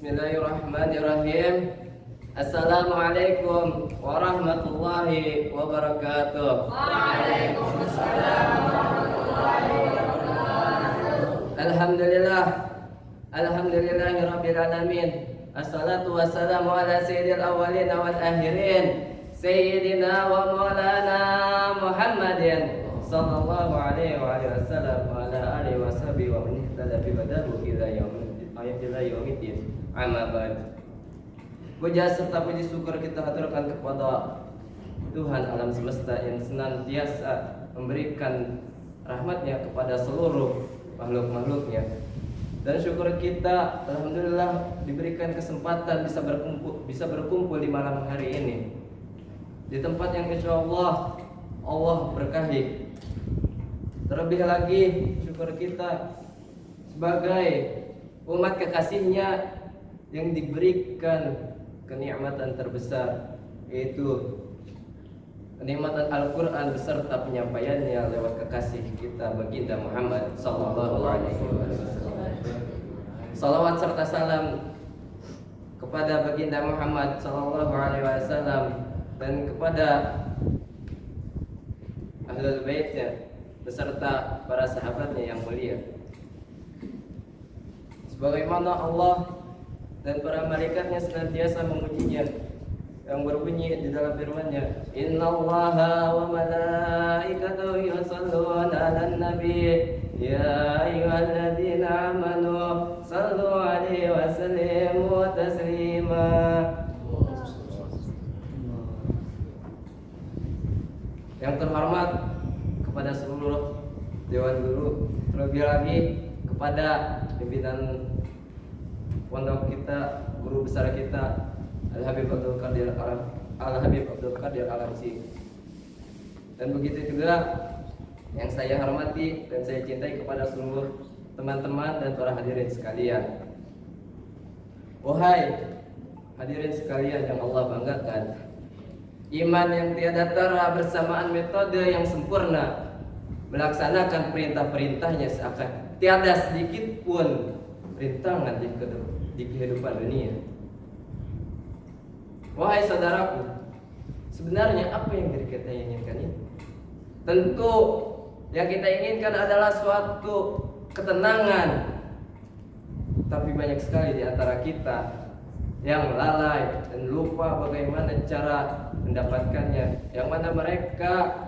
Bismillahirrahmanirrahim. Assalamualaikum warahmatullahi wabarakatuh. Waalaikumsalam warahmatullahi wabarakatuh. Alhamdulillah. Alhamdulillahirabbil alamin. Assalatu wassalamu ala sayyidil awwalin wal akhirin. Sayyidina wa maulana Muhammadin sallallahu alaihi wa alihi wasallam wa ala alihi washabihi wa man ihtada bi hadahu ila yaumiddin. Amma ba'd. Puja serta puji syukur kita haturkan kepada Tuhan alam semesta yang senantiasa memberikan rahmatnya kepada seluruh makhluk-makhluknya. Dan syukur kita alhamdulillah diberikan kesempatan bisa berkumpul di malam hari ini di tempat yang insyaallah Allah berkahi. Terlebih lagi syukur kita sebagai umat kekasihnya yang diberikan kenikmatan terbesar, yaitu kenikmatan Al-Quran beserta penyampaiannya lewat kekasih kita baginda Muhammad sallallahu alaihi wasallam. Salawat serta salam kepada baginda Muhammad sallallahu alaihi wasallam dan kepada ahlul baitnya beserta para sahabatnya yang mulia. Sebagaimana Allah dan para malaikatnya senantiasa memujinya, yang berbunyi di dalam firman-Nya, innallaha wa malaikatahu yusholluna 'alan nabi ya ayyuhalladzina amanu shallu 'alaihi wa sallimu taslima. Yang terhormat kepada seluruh dewan guru, terlebih lagi kepada pimpinan pondok kita, guru besar kita Al-Habib Abdul Qadir Alamsi. Dan begitu juga yang saya hormati dan saya cintai kepada seluruh teman-teman dan para hadirin sekalian. Wahai hadirin sekalian yang Allah banggakan, iman yang tiada tara bersamaan metode yang sempurna melaksanakan perintah-perintahnya seakan tiada sedikit pun rintangan di kehidupan dunia. Wahai saudaraku, sebenarnya apa yang diri kita inginkan ini? Tentu yang kita inginkan adalah suatu ketenangan. Tapi banyak sekali di antara kita yang lalai dan lupa bagaimana cara mendapatkannya. Yang mana mereka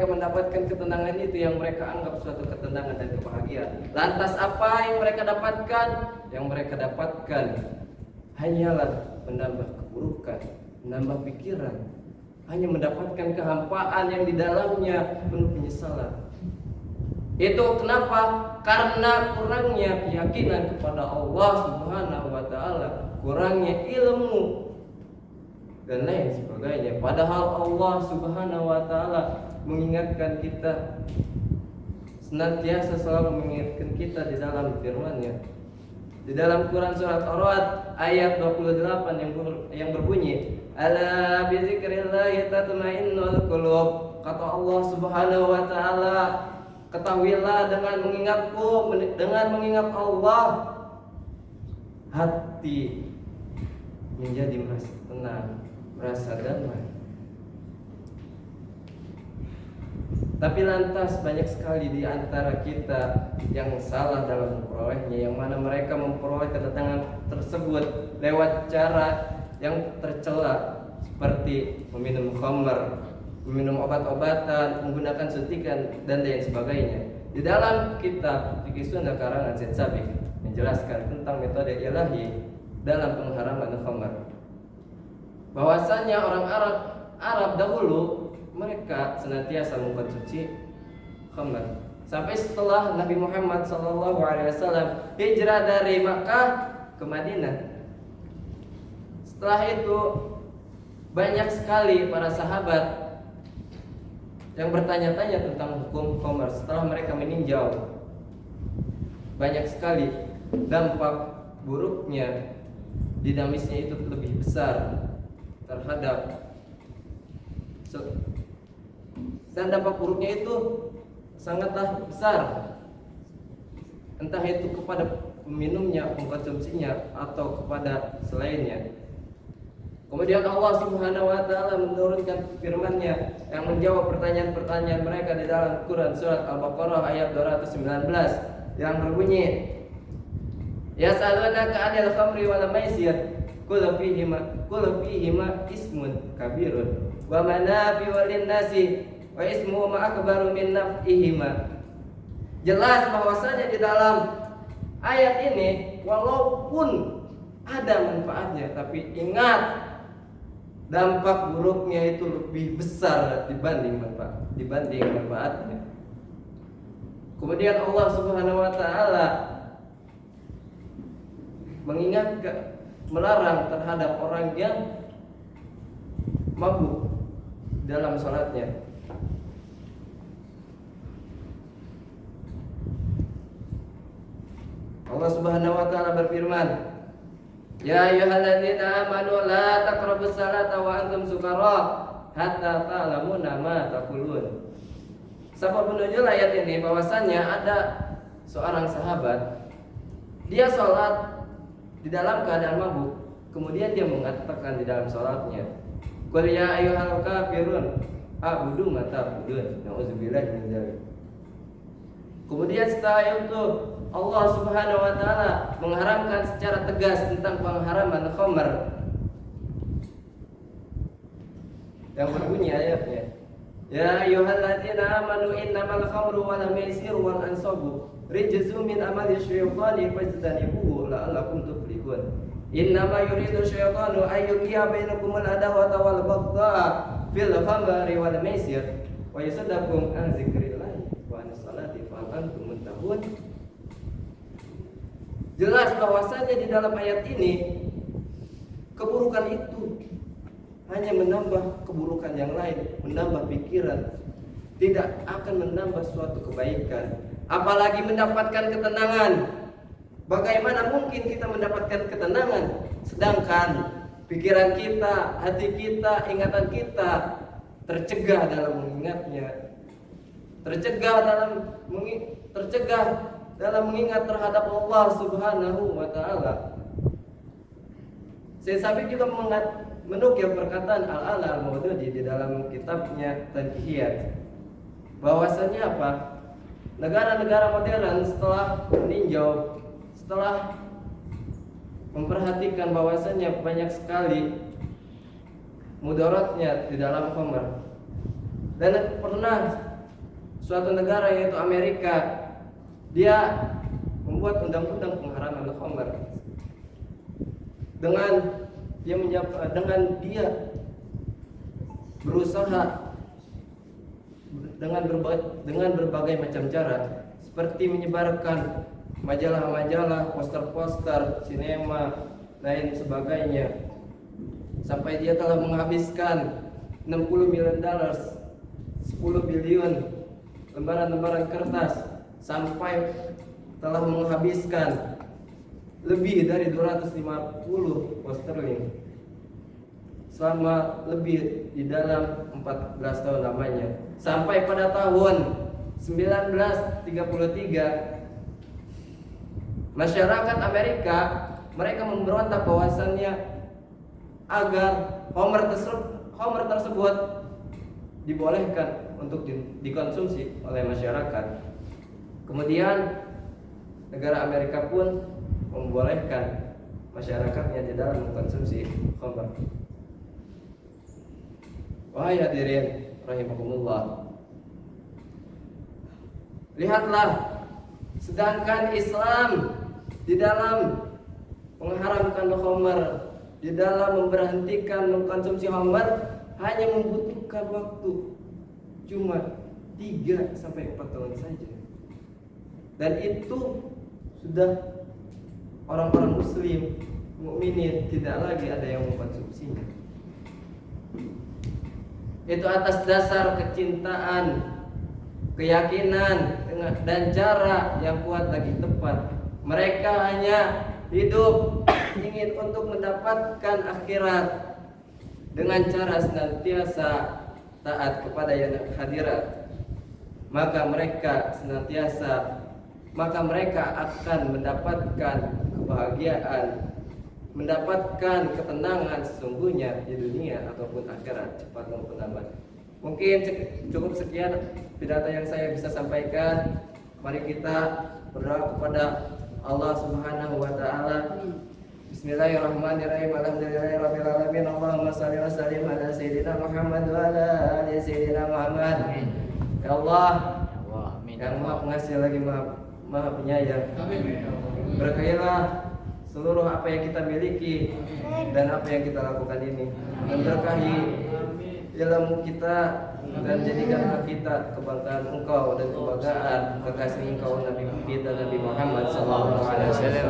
mendapatkan ketenangan itu yang mereka anggap suatu ketenangan dan kebahagiaan. Lantas apa yang mereka dapatkan? Yang mereka dapatkan hanyalah menambah keburukan, menambah pikiran, hanya mendapatkan kehampaan yang di dalamnya penuh penyesalan. Itu kenapa? Karena kurangnya keyakinan kepada Allah Subhanahu wa taala, kurangnya ilmu dan lain sebagainya. Padahal Allah Subhanahu wa taala mengingatkan kita, senantiasa selalu mengingatkan kita di dalam firman-Nya. Di dalam Quran surat Ar-Ra'd ayat 28 yang berbunyi, "Ala bi dzikrillahi tatma'innul qulub." Kata Allah Subhanahu wa taala, ketahuilah dengan mengingatku, dengan mengingat Allah, hati menjadi merasa tenang, merasa damai. Tapi lantas banyak sekali di antara kita yang salah dalam memperolehnya, yang mana mereka memperoleh ketenangan tersebut lewat cara yang tercela, seperti meminum khamr, meminum obat-obatan, menggunakan suntikan dan lain sebagainya. Di dalam kitab Fikih Sunnah karangan Syed Sabiq menjelaskan tentang metode ilahi dalam pengharaman khamar. Bahwasanya orang Arab dahulu mereka senantiasa mengkonsumsi khamar. Sampai setelah Nabi Muhammad SAW hijrah dari Makkah ke Madinah. Setelah itu banyak sekali para sahabat yang bertanya-tanya tentang hukum khamar setelah mereka meninjau. Banyak sekali dampak buruknya, dinamisnya itu lebih besar terhadap, dan dampak buruknya itu sangatlah besar, entah itu kepada peminumnya, pengkonsumsinya, atau kepada selainnya. Kemudian Allah Subhanahu wa taala menurunkan firman-Nya yang menjawab pertanyaan-pertanyaan mereka di dalam Quran surat Al-Baqarah ayat 219 yang berbunyi, Yas'alunaka 'anil khamri wal maisir qul fihima ismun kabirun wa manafi'u lin-nasi wa ismuhuma akbaru min naf'ihima. Jelas bahwasanya di dalam ayat ini walaupun ada manfaatnya, tapi ingat dampak buruknya itu lebih besar dibanding manfaatnya. Kemudian Allah Subhanahu wa taala mengingatkan, melarang terhadap orang yang mabuk dalam salatnya. Allah Subhanahu wa taala berfirman, Ya ayyuhalladzina amanu la taqrabus salata wa antum sukara hatta ta'lamuna ma taqulun. Sebab menuju ayat ini bahwasannya ada seorang sahabat, dia sholat di dalam keadaan mabuk. Kemudian dia mengatakan di dalam sholatnya, Qul ya ayyuhal kafirun a'budu ma ta'budun. Nauzubillahi min dzalik. Kemudian setelah itu Allah Subhanahu wa taala mengharamkan secara tegas tentang pengharaman khamar. Yang berbunyi ayatnya, Ya ayyuhalladzina amanu innamal khamru wal maisiru wal ansabu rijzum min amali syaitani fajtanibuhu la'allakum tuflihun. Innama yuridu syaitanu ay yuqiya bainakumul adawata wal baghdha fil khamri wal maisir wa yasaddakum an dzikrillahi wa an salati fa antum muntahun. Jelas bahwasanya di dalam ayat ini keburukan itu hanya menambah keburukan yang lain, menambah pikiran, tidak akan menambah suatu kebaikan, apalagi mendapatkan ketenangan. Bagaimana mungkin kita mendapatkan ketenangan sedangkan pikiran kita, hati kita, ingatan kita tercegah dalam mengingatnya, tercegah dalam mengingat terhadap Allah Subhanahu wa taala. Syekh Sabiq juga menukil perkataan Al-Ala Al-Maududi di dalam kitabnya Tanqihiyat, bahwasanya apa? Negara-negara modern setelah meninjau, setelah memperhatikan bahwasanya banyak sekali mudaratnya di dalam khamar, dan pernah suatu negara yaitu Amerika, dia membuat undang-undang pengharaman khamar dengan dia berusaha dengan berbagai macam cara, seperti menyebarkan majalah-majalah, poster-poster, sinema, lain sebagainya, sampai dia telah menghabiskan $60 million, 10 bilion lembaran-lembaran kertas, sampai telah menghabiskan lebih dari 250 posterling selama lebih di dalam 14 tahun lamanya. Sampai pada tahun 1933 masyarakat Amerika mereka memberontak bahwasannya agar Homer tersebut dibolehkan untuk dikonsumsi oleh masyarakat. Kemudian negara Amerika pun membolehkan masyarakatnya di dalam mengkonsumsi khamr. Wahai hadirin rahimakumullah. Lihatlah, sedangkan Islam di dalam mengharamkan khamar, di dalam memberhentikan mengkonsumsi khamar hanya membutuhkan waktu cuma 3 sampai 4 tahun saja. Dan itu sudah orang-orang muslim, mukminin tidak lagi ada yang mengkonsumsinya. Itu atas dasar kecintaan, keyakinan dan cara yang kuat lagi tepat. Mereka hanya hidup ingin untuk mendapatkan akhirat dengan cara senantiasa taat kepada yang hadirat. Maka mereka akan mendapatkan kebahagiaan, mendapatkan ketenangan sesungguhnya di dunia ataupun akhirat, cepat maupun lambat. Mungkin cukup sekian pidato yang saya bisa sampaikan. Mari kita berdoa kepada Allah Subhanahu wa taala. Bismillahirrahmanirrahim. Alhamdulillahirabbil alamin. Allahumma shalli wa sallim ala sayyidina Muhammad wa ala ali sayyidina Muhammad. Ya Allah, yang Maha Pengasih lagi Maha Penyayang. Berkahilah seluruh apa yang kita miliki dan apa yang kita lakukan ini. Dan berkahi ilmu kita dan jadikanlah kita kebanggaan Engkau dan kebanggaan kekasih Engkau Nabi kita Nabi Muhammad sallallahu alaihi wasallam.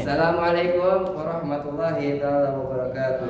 Assalamualaikum warahmatullahi wabarakatuh.